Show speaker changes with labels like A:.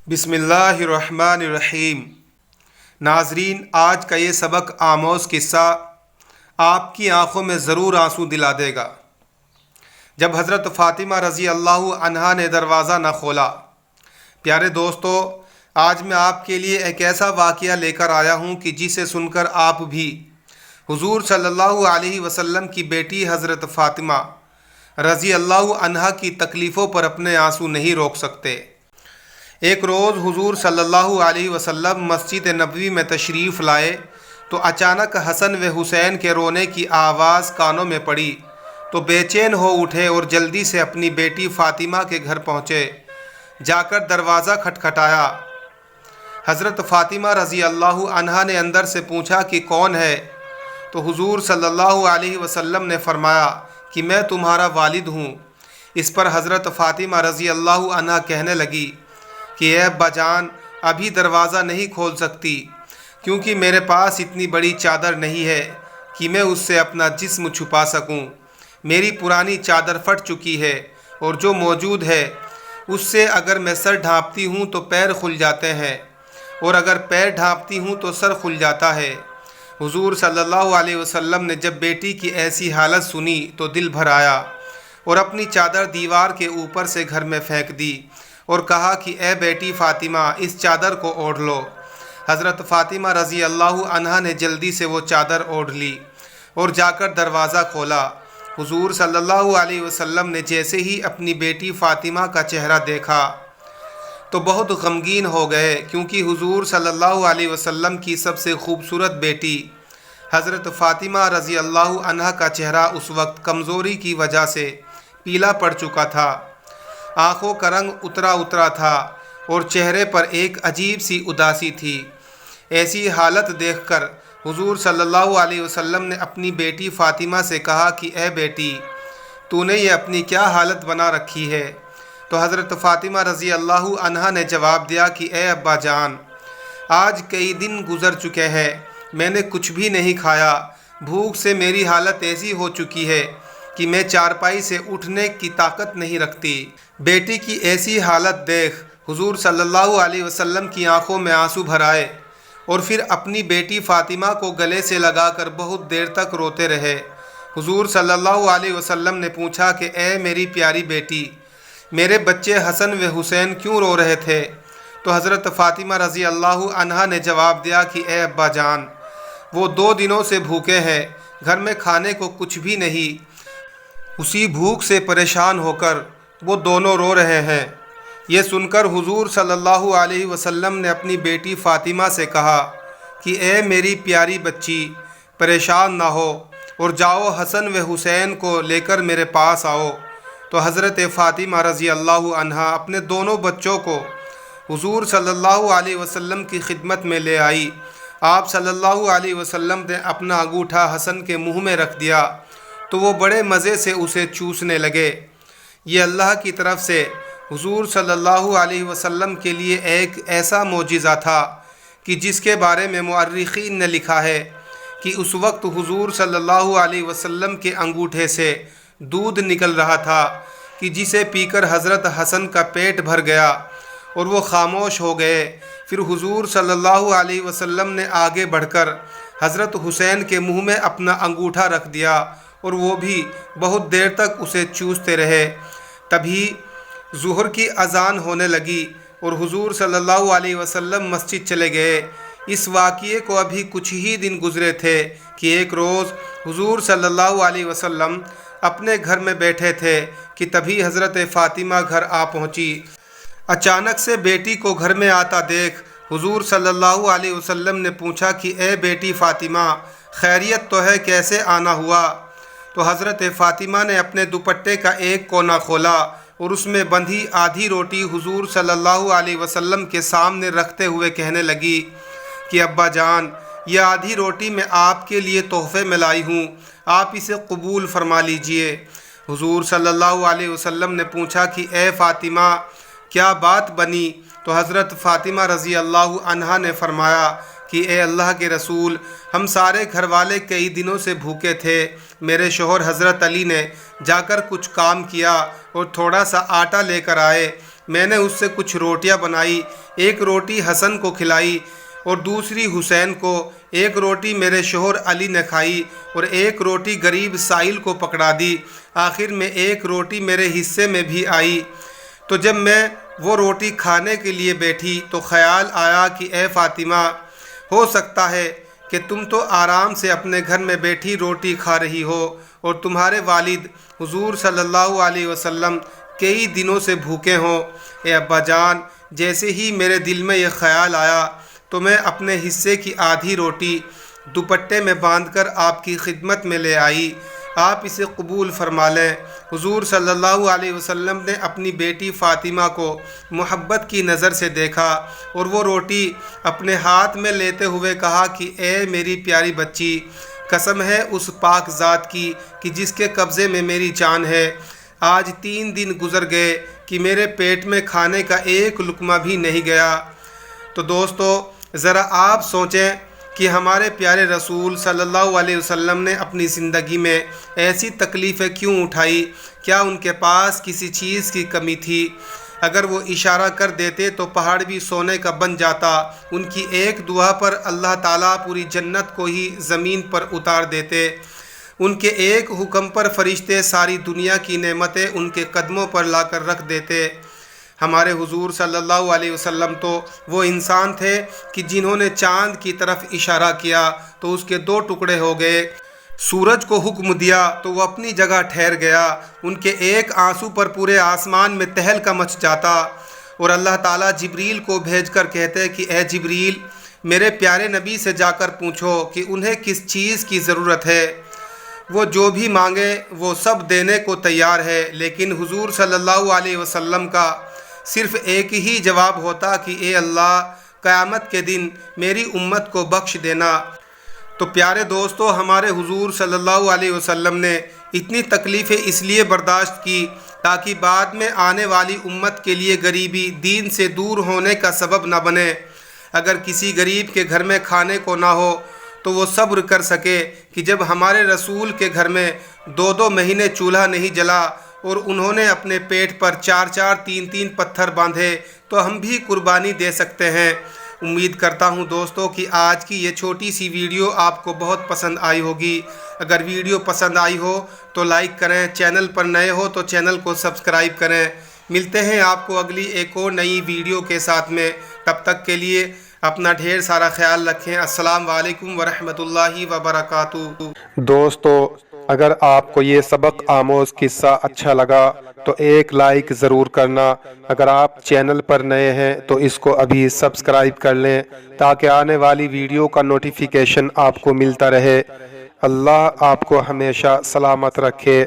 A: बिस्मिल्लाहिर्रहमानिर्रहीम। नाजरीन, आज का ये सबक आमोज़ किस्सा आपकी आँखों में ज़रूर आंसू दिला देगा। जब हज़रत फ़ातिमा रज़ी अल्लाह अन्हा ने दरवाज़ा न खोला। प्यारे दोस्तों, आज मैं आपके लिए एक ऐसा वाक़या लेकर आया हूँ कि जिसे सुनकर आप भी हुज़ूर सल्लल्लाहु अलैहि वसल्लम की बेटी हज़रत फ़ातिमा रज़ी अल्लाह अन्हा की तकलीफ़ों पर अपने आंसू नहीं रोक सकते। एक रोज़ हुज़ूर सल्लल्लाहु अलैहि वसल्लम मस्जिद नबवी में तशरीफ़ लाए तो अचानक हसन व हुसैन के रोने की आवाज़ कानों में पड़ी तो बेचैन हो उठे और जल्दी से अपनी बेटी फ़ातिमा के घर पहुँचे। जाकर दरवाज़ा खटखटाया। हज़रत फ़ातिमा रज़ी अल्लाह अन्हा ने अंदर से पूछा कि कौन है? तो हुज़ूर सल्लल्लाहु अलैहि वसल्लम ने फरमाया कि मैं तुम्हारा वालिद हूँ। इस पर हज़रत फ़ातिमा रज़ी अल्लाह अन्हा कहने लगी कि ए अब्बा जान, अभी दरवाज़ा नहीं खोल सकती क्योंकि मेरे पास इतनी बड़ी चादर नहीं है कि मैं उससे अपना जिस्म छुपा सकूं। मेरी पुरानी चादर फट चुकी है और जो मौजूद है उससे अगर मैं सर ढांपती हूँ तो पैर खुल जाते हैं और अगर पैर ढांपती हूँ तो सर खुल जाता है। हुज़ूर सल्लल्लाहु अलैहि वसल्लम ने जब बेटी की ऐसी हालत सुनी तो दिल भर आया और अपनी चादर दीवार के ऊपर से घर में फेंक दी और कहा कि ए बेटी फ़ातिमा, इस चादर को ओढ़ लो। हज़रत फ़ातिमा रज़ी अल्लाह अन्हा ने जल्दी से वो चादर ओढ़ ली और जाकर दरवाज़ा खोला। हुज़ूर सल्लल्लाहु अलैहि वसल्लम ने जैसे ही अपनी बेटी फ़ातिमा का चेहरा देखा तो बहुत गमगीन हो गए, क्योंकि हुज़ूर सल्लल्लाहु अलैहि वसल्लम की सबसे खूबसूरत बेटी हज़रत फ़ातिमा रज़ी अल्लाह अन्हा का चेहरा उस वक्त कमज़ोरी की वजह से पीला पड़ चुका था। आँखों का रंग उतरा था और चेहरे पर एक अजीब सी उदासी थी। ऐसी हालत देखकर हुज़ूर सल्लल्लाहु अलैहि वसल्लम ने अपनी बेटी फ़ातिमा से कहा कि ए बेटी, तूने ये अपनी क्या हालत बना रखी है? तो हज़रत फ़ातिमा रज़ी अल्लाह अन्हा ने जवाब दिया कि ए अब्बा जान, आज कई दिन गुज़र चुके हैं, मैंने कुछ भी नहीं खाया। भूख से मेरी हालत ऐसी हो चुकी है कि मैं चारपाई से उठने की ताकत नहीं रखती। बेटी की ऐसी हालत देख हुज़ूर सल्लल्लाहु अलैहि वसल्लम की आंखों में आंसू भर आए और फिर अपनी बेटी फ़ातिमा को गले से लगाकर बहुत देर तक रोते रहे। हुज़ूर सल्लल्लाहु अलैहि वसल्लम ने पूछा कि ए मेरी प्यारी बेटी, मेरे बच्चे हसन व हुसैन क्यों रो रहे थे? तो हज़रत फ़ातिमा रज़ी अल्लाह अन्हा ने जवाब दिया कि ए अब्बा जान, वो 2 दिनों से भूखे हैं, घर में खाने को कुछ भी नहीं। उसी भूख से परेशान होकर वो दोनों रो रहे हैं। ये सुनकर हुज़ूर सल्लल्लाहु अलैहि वसल्लम ने अपनी बेटी फ़ातिमा से कहा कि ए मेरी प्यारी बच्ची, परेशान ना हो और जाओ हसन व हुसैन को लेकर मेरे पास आओ। तो हज़रत फ़ातिमा रज़ी अल्लाह अन्हा अपने दोनों बच्चों को हुज़ूर सल्लल्लाहु अलैहि वसल्लम की खिदमत में ले आई। आप सल्लल्लाहु अलैहि वसल्लम ने अपना अंगूठा हसन के मुँह में रख दिया तो वो बड़े मज़े से उसे चूसने लगे। ये अल्लाह की तरफ से हुज़ूर सल्लल्लाहु अलैहि वसल्लम के लिए एक ऐसा मोजिज़ा था कि जिसके बारे में मुअर्रिख़ीन ने लिखा है कि उस वक्त हुज़ूर सल्लल्लाहु अलैहि वसल्लम के अंगूठे से दूध निकल रहा था कि जिसे पीकर हज़रत हसन का पेट भर गया और वो खामोश हो गए। फिर हुज़ूर सल्लल्लाहु अलैहि वसल्लम ने आगे बढ़कर हज़रत हुसैन के मुँह में अपना अंगूठा रख दिया और वो भी बहुत देर तक उसे चूसते रहे। तभी ज़ुहर की अज़ान होने लगी और हुज़ूर सल्लल्लाहु अलैहि वसल्लम मस्जिद चले गए। इस वाक़ये को अभी कुछ ही दिन गुज़रे थे कि एक रोज़ हुज़ूर सल्लल्लाहु अलैहि वसल्लम अपने घर में बैठे थे कि तभी हज़रत फ़ातिमा घर आ पहुँची। अचानक से बेटी को घर में आता देख हुज़ूर सल्लल्लाहु अलैहि वसल्लम ने पूछा कि ए बेटी फ़ातिमा, खैरियत तो है, कैसे आना हुआ? तो हज़रत फ़ातिमा ने अपने दुपट्टे का एक कोना खोला और उसमें बंधी आधी रोटी हुज़ूर सल्लल्लाहु अलैहि वसल्लम के सामने रखते हुए कहने लगी कि अब्बा जान, यह आधी रोटी मैं आपके लिए तोहफ़े में लाई हूँ, आप इसे कबूल फरमा लीजिए। हुज़ूर सल्लल्लाहु अलैहि वसल्लम ने पूछा कि ए फ़ातिमा, क्या बात बनी? तो हज़रत फ़ातिमा रज़ी अल्लाह अन्हा ने फरमाया कि ए अल्लाह के रसूल, हम सारे घर वाले कई दिनों से भूखे थे। मेरे शोहर हज़रत अली ने जाकर कुछ काम किया और थोड़ा सा आटा लेकर आए। میں نے اس سے کچھ روٹیاں بنائی، ایک روٹی حسن کو کھلائی اور دوسری حسین کو، ایک روٹی میرے شوہر علی نے کھائی اور ایک روٹی غریب سائل کو پکڑا دی، آخر میں ایک روٹی میرے حصے میں بھی آئی۔ تو جب میں وہ روٹی کھانے کے لیے بیٹھی تو خیال آیا کہ اے فاطمہ، ہو سکتا ہے کہ تم تو آرام سے اپنے گھر میں بیٹھی روٹی کھا رہی ہو اور تمہارے والد حضور صلی اللہ علیہ وسلم کئی دنوں سے بھوکے ہوں۔ اے ابا جان، جیسے ہی میرے دل میں یہ خیال آیا تو میں اپنے حصے کی آدھی روٹی دوپٹے میں باندھ کر آپ کی خدمت میں لے آئی، آپ اسے قبول فرما لیں۔ حضور صلی اللہ علیہ وسلم نے اپنی بیٹی فاطمہ کو محبت کی نظر سے دیکھا اور وہ روٹی اپنے ہاتھ میں لیتے ہوئے کہا کہ اے میری پیاری بچی، قسم ہے اس پاک ذات کی کہ جس کے قبضے میں میری جان ہے، آج 3 دن گزر گئے کہ میرے پیٹ میں کھانے کا ایک لقمہ بھی نہیں گیا۔ تو دوستو، ذرا آپ سوچیں کہ ہمارے پیارے رسول صلی اللہ علیہ وسلم نے اپنی زندگی میں ایسی تکلیفیں کیوں اٹھائی؟ کیا ان کے پاس کسی چیز کی کمی تھی؟ اگر وہ اشارہ کر دیتے تو پہاڑ بھی سونے کا بن جاتا۔ ان کی ایک دعا پر اللہ تعالیٰ پوری جنت کو ہی زمین پر اتار دیتے۔ ان کے ایک حکم پر فرشتے ساری دنیا کی نعمتیں ان کے قدموں پر لا کر رکھ دیتے۔ ہمارے حضور صلی اللہ علیہ وسلم تو وہ انسان تھے کہ جنہوں نے چاند کی طرف اشارہ کیا تو اس کے 2 ٹکڑے ہو گئے، سورج کو حکم دیا تو وہ اپنی جگہ ٹھہر گیا، ان کے ایک آنسو پر پورے آسمان میں تہلکہ مچ جاتا، اور اللہ تعالیٰ جبریل کو بھیج کر کہتے کہ اے جبریل، میرے پیارے نبی سے جا کر پوچھو کہ انہیں کس چیز کی ضرورت ہے، وہ جو بھی مانگے وہ سب دینے کو تیار ہے۔ لیکن حضور صلی اللہ علیہ وسلم کا صرف ایک ہی جواب ہوتا کہ اے اللہ، قیامت کے دن میری امت کو بخش دینا۔ تو پیارے دوستو، ہمارے حضور صلی اللہ علیہ وسلم نے اتنی تکلیفیں اس لیے برداشت کی تاکہ بعد میں آنے والی امت کے لیے غریبی دین سے دور ہونے کا سبب نہ بنے۔ اگر کسی غریب کے گھر میں کھانے کو نہ ہو تو وہ صبر کر سکے کہ جب ہمارے رسول کے گھر میں 2 مہینے چولہا نہیں جلا اور انہوں نے اپنے پیٹ پر 4 3 پتھر باندھے تو ہم بھی قربانی دے سکتے ہیں۔ امید کرتا ہوں دوستو کہ آج کی یہ چھوٹی سی ویڈیو آپ کو بہت پسند آئی ہوگی۔ اگر ویڈیو پسند آئی ہو تو لائک کریں، چینل پر نئے ہو تو چینل کو سبسکرائب کریں۔ ملتے ہیں آپ کو اگلی ایک اور نئی ویڈیو کے ساتھ میں، تب تک کے لیے اپنا ڈھیر سارا خیال رکھیں۔ السلام علیکم ورحمۃ اللہ وبرکاتہ۔
B: دوستو، اگر آپ کو یہ سبق آموز قصہ اچھا لگا تو ایک لائک ضرور کرنا۔ اگر آپ چینل پر نئے ہیں تو اس کو ابھی سبسکرائب کر لیں تاکہ آنے والی ویڈیو کا نوٹیفیکیشن آپ کو ملتا رہے۔ اللہ آپ کو ہمیشہ سلامت رکھے۔